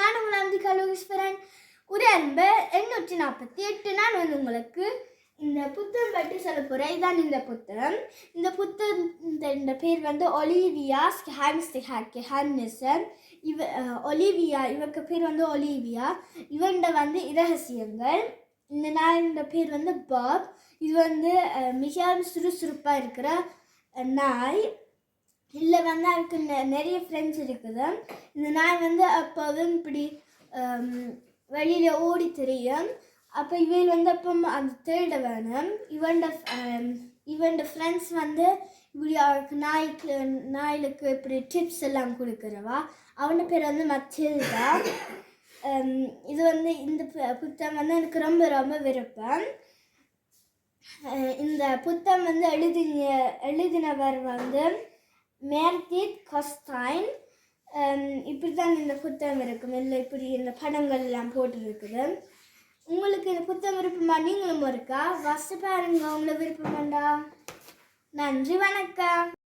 நான் உங்கள் அந்திகா லோகேஸ்வரன். ஒரு அன்பு 848. நான் உங்களுக்கு இந்த புத்தகம் பற்றி சொல்ல போகிறேன். இதான் இந்த புத்தகம். இந்த புத்தகத்தின் பேர் ஒலிவியா ஹான்னிசன். ஒலிவியா இவருக்கு பேர் ஒலிவியா. இவண்ட இரகசியங்கள். இந்த நாயோட பேர் பாப். இது மிகவும் சுறுசுறுப்பாக இருக்கிற நாய். இல்லை அவருக்கு நிறைய ஃப்ரெண்ட்ஸ் இருக்குது. இந்த நாய் அப்போதும் இப்படி வெளியில் ஓடி தெரியும். அப்போ இவள் அப்போ அந்த தேட வேணும். இவண்ட ஃப்ரெண்ட்ஸ் இப்படி அவருக்கு நாய்களுக்கு இப்படி டிப்ஸ் எல்லாம் கொடுக்குறவா. அவனோட பேர் மச்சில்டா. இது இந்த புத்தகம் எனக்கு ரொம்ப ரொம்ப விருப்பம். இந்த புத்தகம் எழுதினவர் மேர்டித் கொஸ்டைன். இப்படி தான் இந்த புத்தகம் இருக்கும். இல்லை இப்படி இந்த படங்கள் எல்லாம் போட்டுருக்குது. உங்களுக்கு இந்த புத்தகம் விருப்பமா? நீங்களும் இருக்கா வாசிச்சு பாருங்க. உங்களுக்கு விருப்பமாண்டா. நன்றி, வணக்கம்.